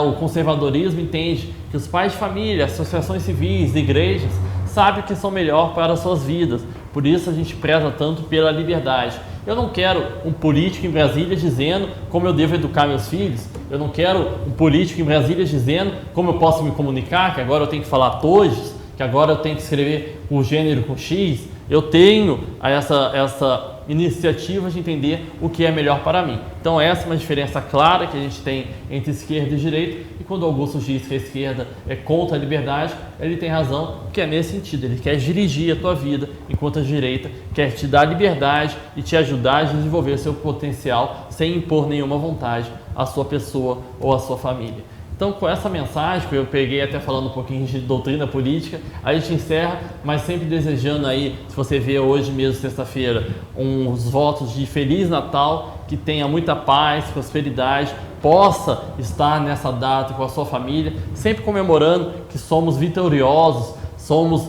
o conservadorismo entende que os pais de família, associações civis, igrejas, sabem o que são melhor para as suas vidas, por isso a gente preza tanto pela liberdade. Eu não quero um político em Brasília dizendo como eu devo educar meus filhos. Eu não quero um político em Brasília dizendo como eu posso me comunicar, que agora eu tenho que falar todos, que agora eu tenho que escrever o gênero com X. Eu tenho essa iniciativa de entender o que é melhor para mim. Então essa é uma diferença clara que a gente tem entre esquerda e direita. E quando Augusto diz que a esquerda é contra a liberdade, ele tem razão, que é nesse sentido. Ele quer dirigir a tua vida, enquanto a direita quer te dar liberdade e te ajudar a desenvolver seu potencial sem impor nenhuma vontade à sua pessoa ou à sua família. Então, com essa mensagem, que eu peguei até falando um pouquinho de doutrina política, a gente encerra, mas sempre desejando aí, se você vê hoje mesmo, sexta-feira, uns votos de Feliz Natal, que tenha muita paz, prosperidade, possa estar nessa data com a sua família, sempre comemorando que somos vitoriosos, somos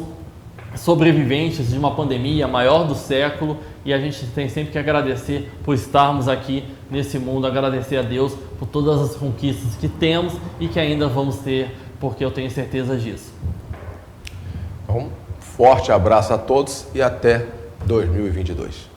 sobreviventes de uma pandemia maior do século e a gente tem sempre que agradecer por estarmos aqui nesse mundo, agradecer a Deus por todas as conquistas que temos e que ainda vamos ter, porque eu tenho certeza disso. Então, forte abraço a todos e até 2022.